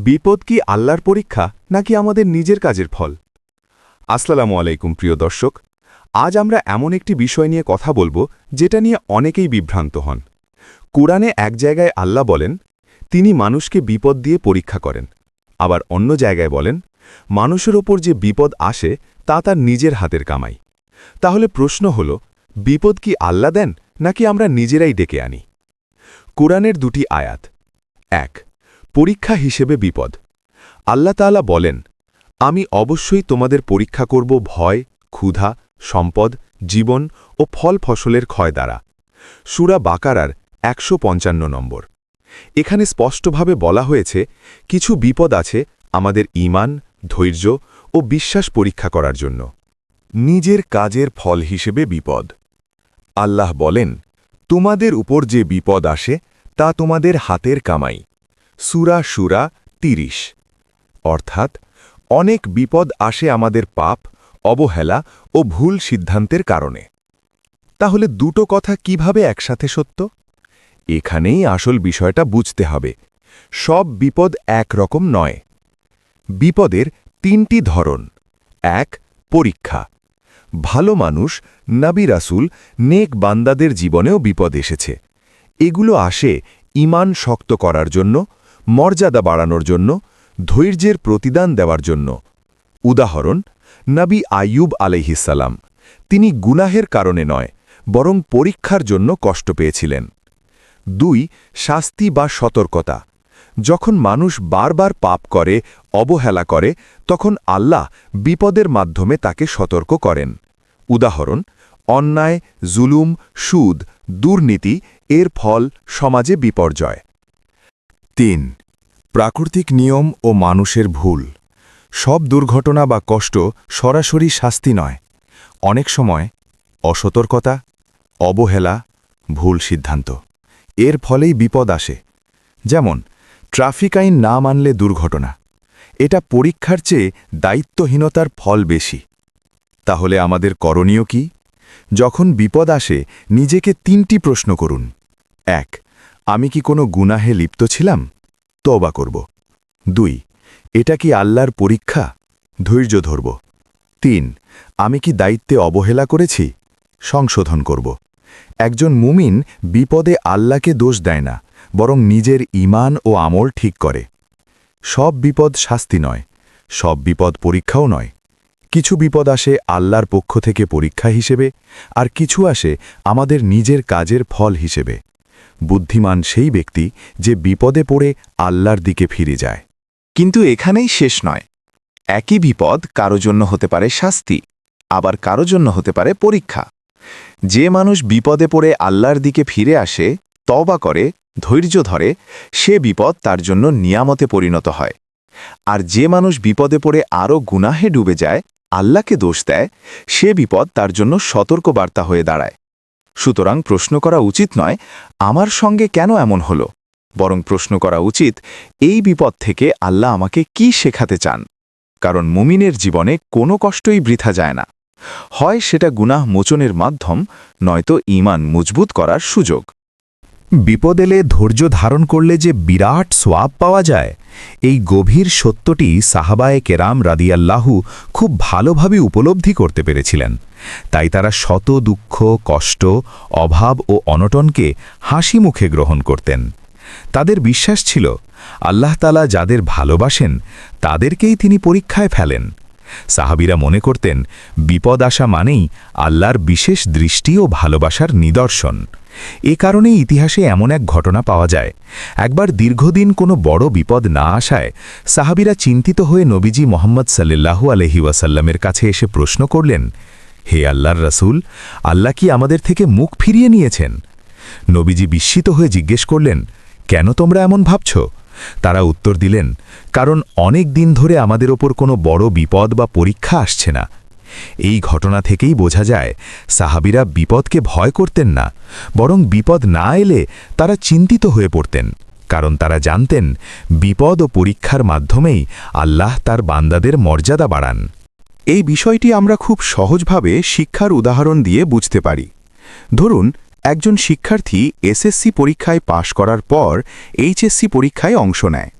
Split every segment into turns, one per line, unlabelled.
বিপদ কি আল্লাহর পরীক্ষা নাকি আমাদের নিজের কাজের ফল? আসসালামু আলাইকুম প্রিয় দর্শক, আজ আমরা এমন একটি বিষয় নিয়ে কথা বলবো যেটা নিয়ে অনেকেই বিভ্রান্ত হন। কুরআনে এক জায়গায় আল্লাহ বলেন, তিনি মানুষকে বিপদ দিয়ে পরীক্ষা করেন। আবার অন্য জায়গায় বলেন, মানুষের ওপর যে বিপদ আসে তা তার নিজের হাতের কামাই। তাহলে প্রশ্ন হল, বিপদ কি আল্লাহ দেন নাকি আমরা নিজেরাই ডেকে আনি? কুরআনের দুটি আয়াত। ১, পরীক্ষা হিসেবে বিপদ। আল্লাহ তাআলা বলেন, আমি অবশ্যই তোমাদের পরীক্ষা করব ভয়, ক্ষুধা, সম্পদ, জীবন ও ফল ফসলের ক্ষয় দ্বারা। সূরা বাকারার ১৫৫ নম্বর। এখানে স্পষ্টভাবে বলা হয়েছে, কিছু বিপদ আছে আমাদের ঈমান, ধৈর্য ও বিশ্বাস পরীক্ষা করার জন্য।
নিজের কাজের ফল হিসেবে বিপদ। আল্লাহ বলেন, তোমাদের উপর যে বিপদ আসে তা তোমাদের হাতের কামাই। সূরা শুরা ৩০। অর্থাৎ অনেক বিপদ আসে আমাদের পাপ, অবহেলা ও ভুল সিদ্ধান্তের কারণে। তাহলে দুটো কথা কিভাবে একসাথে সত্য? এখানেই আসল বিষয়টা বুঝতে হবে। সব বিপদ একরকম নয়। বিপদের তিনটি ধরন। ১, পরীক্ষা। ভালো মানুষ, নবী রাসূল, নেক বান্দাদের জীবনেও বিপদ এসেছে। এগুলো আসে ঈমান শক্ত করার জন্য, মর্যাদা বাড়ানোর জন্য, ধৈর্যের প্রতিদান দেওয়ার জন্য। উদাহরণ, নবী আইয়ুব আলাইহিসসালাম। তিনি গুনাহের কারণে নয়, বরং পরীক্ষার জন্য কষ্ট পেয়েছিলেন। ২, শাস্তি বা সতর্কতা। যখন মানুষ বারবার পাপ করে, অবহেলা করে, তখন আল্লাহ বিপদের মাধ্যমে তাকে সতর্ক করেন। উদাহরণ, অন্যায়, জুলুম, সুদ, দুর্নীতি এর ফল সমাজে বিপর্যয়। ৩, প্রাকৃতিক নিয়ম ও মানুষের ভুল। সব দুর্ঘটনা বা কষ্ট সরাসরি শাস্তি নয়। অনেক সময় অসতর্কতা, অবহেলা, ভুল সিদ্ধান্ত এর ফলেই বিপদ আসে। যেমন, ট্রাফিক আইন না মানলে দুর্ঘটনা। এটা পরীক্ষার চেয়ে দায়িত্বহীনতার ফল বেশি। তাহলে আমাদের করণীয় কি? যখন বিপদ আসে, নিজেকে ৩টি প্রশ্ন করুন। ১, আমি কি কোনো গুনাহে লিপ্ত ছিলাম? তওবা করব। ২, এটা কি আল্লাহর পরীক্ষা? ধৈর্য ধরব। ৩, আমি কি দায়িত্বে অবহেলা করেছি? সংশোধন করব। একজন মুমিন বিপদে আল্লাহকে দোষ দেয় না, বরং নিজের ঈমান ও আমল ঠিক করে। সব বিপদ শাস্তি নয়, সব বিপদ পরীক্ষাও নয়। কিছু বিপদ আসে আল্লাহর পক্ষ থেকে পরীক্ষা হিসেবে, আর কিছু আসে আমাদের নিজের কাজের ফল হিসেবে। বুদ্ধিমান সেই ব্যক্তি যে বিপদে পড়ে আল্লাহর দিকে ফিরে যায়।
কিন্তু এখানেই শেষ নয়। একই বিপদ কারো জন্য হতে পারে শাস্তি, আবার কারো জন্য হতে পারে পরীক্ষা। যে মানুষ বিপদে পড়ে আল্লাহর দিকে ফিরে আসে, তওবা করে, ধৈর্য ধরে, সে বিপদ তার জন্য নিয়ামতে পরিণত হয়। আর যে মানুষ বিপদে পড়ে আরও গুনাহে ডুবে যায়, আল্লাহকে দোষ দেয়, সে বিপদ তার জন্য সতর্কবার্তা হয়ে দাঁড়ায়। সুতরাং প্রশ্ন করা উচিত নয়, আমার সঙ্গে কেন এমন হল, বরং প্রশ্ন করা উচিত, এই বিপদ থেকে আল্লাহ আমাকে কি শেখাতে চান। কারণ মুমিনের জীবনে কোনো কষ্টই বৃথা যায় না। হয় সেটা গুনাহ মোচনের মাধ্যম, নয়তো ঈমান মজবুত করার সুযোগ।
বিপদ এলে ধৈর্য ধারণ করলে যে বিরাট সোয়াব পাওয়া যায়, এই গভীর সত্যটি সাহাবায়ে কেরাম রাদিয়াল্লাহু খুব ভালোভাবে উপলব্ধি করতে পেরেছিলেন। তাই তারা শত দুঃখ, কষ্ট, অভাব ও অনটনকে হাসি মুখে গ্রহণ করতেন। তাদের বিশ্বাস ছিল, আল্লাহ তাআলা যাদের ভালোবাসেন তাদেরকেই তিনি পরীক্ষায় ফেলেন। সাহাবীরা মনে করতেন, বিপদ আসা মানেই আল্লাহর বিশেষ দৃষ্টি ও ভালোবাসার নিদর্শন। এ কারণেই ইতিহাসে এমন এক ঘটনা পাওয়া যায়, একবার দীর্ঘদিন কোনো বড় বিপদ না আসায় সাহাবীরা চিন্তিত হয়ে নবীজি মুহাম্মদ সাল্লাল্লাহু আলাইহি ওয়াসাল্লামের কাছে এসে প্রশ্ন করলেন, হে আল্লাহর রাসূল, আল্লাহ কি আমাদের থেকে মুখ ফিরিয়ে নিয়েছেন? নবীজি বিস্মিত হয়ে জিজ্ঞেস করলেন, কেন তোমরা এমন ভাবছ? তারা উত্তর দিলেন, কারণ অনেক দিন ধরে আমাদের ওপর কোনো বড় বিপদ বা পরীক্ষা আসছে না। এই ঘটনা থেকেই বোঝা যায়, সাহাবীরা বিপদকে ভয় করতেন না, বরং বিপদ না এলে তারা চিন্তিত হয়ে পড়তেন। কারণ তারা জানতেন, বিপদ ও পরীক্ষার মাধ্যমেই আল্লাহ তার বান্দাদের মর্যাদা বাড়ান।
এই বিষয়টি আমরা খুব সহজভাবে শিক্ষার উদাহরণ দিয়ে বুঝতে পারি। ধরুন, একজন শিক্ষার্থী এসএসসি পরীক্ষায় পাশ করার পর এইচএসসি পরীক্ষায় অংশ নেয়।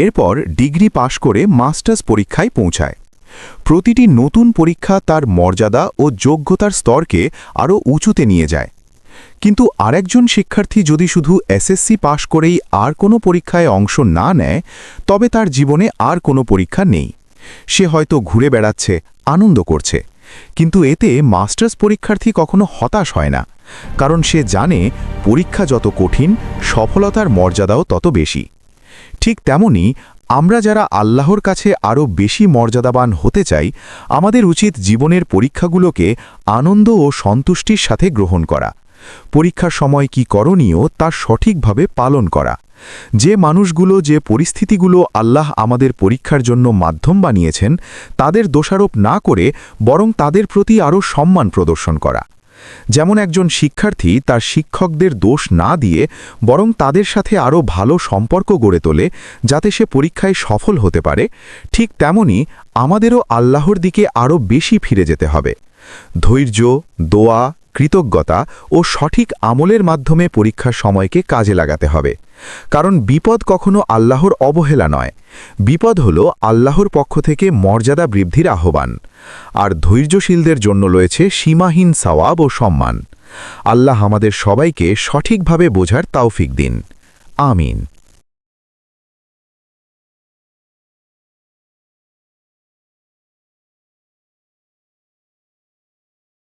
এরপর ডিগ্রি পাশ করে মাস্টার্স পরীক্ষায় পৌঁছায়। প্রতিটি নতুন পরীক্ষা তার মর্যাদা ও যোগ্যতার স্তরকে আরও উঁচুতে নিয়ে যায়। কিন্তু আরেকজন শিক্ষার্থী যদি শুধু এসএসসি পাশ করেই আর কোনো পরীক্ষায় অংশ না নেয়, তবে তার জীবনে আর কোনো পরীক্ষা নেই। সে হয়তো ঘুরে বেড়াচ্ছে, আনন্দ করছে, কিন্তু এতে মাস্টার্স পরীক্ষার্থী কখনো হতাশ হয় না, কারণ সে জানে পরীক্ষা যত কঠিন, সফলতার মর্যাদাও তত বেশি। ঠিক তেমনি আমরা যারা আল্লাহর কাছে আরও বেশি মর্যাদাবান হতে চাই, আমাদের উচিত জীবনের পরীক্ষাগুলোকে আনন্দ ও সন্তুষ্টির সাথে গ্রহণ করা। পরীক্ষার সময় কি করণীয় তা সঠিকভাবে পালন করা। যে মানুষগুলো, যে পরিস্থিতিগুলো আল্লাহ আমাদের পরীক্ষার জন্য মাধ্যম বানিয়েছেন, তাদের দোষারোপ না করে বরং তাদের প্রতি আরও সম্মান প্রদর্শন করা। যেমন একজন শিক্ষার্থী তার শিক্ষকদের দোষ না দিয়ে বরং তাদের সাথে আরও ভালো সম্পর্ক গড়ে তোলে, যাতে সে পরীক্ষায় সফল হতে পারে, ঠিক তেমনি আমাদেরও আল্লাহর দিকে আরও বেশি ফিরে যেতে হবে। ধৈর্য, দোয়া, কৃতজ্ঞতা ও সঠিক আমলের মাধ্যমে পরীক্ষার সময়কে কাজে লাগাতে হবে। কারণ বিপদ কখনো আল্লাহর অবহেলা নয়, বিপদ হল আল্লাহর পক্ষ থেকে মর্যাদা বৃদ্ধির আহ্বান। আর ধৈর্যশীলদের জন্য রয়েছে সীমাহীন সওয়াব ও সম্মান। আল্লাহ আমাদের সবাইকে সঠিকভাবে বোঝার তৌফিক দিন। আমিন।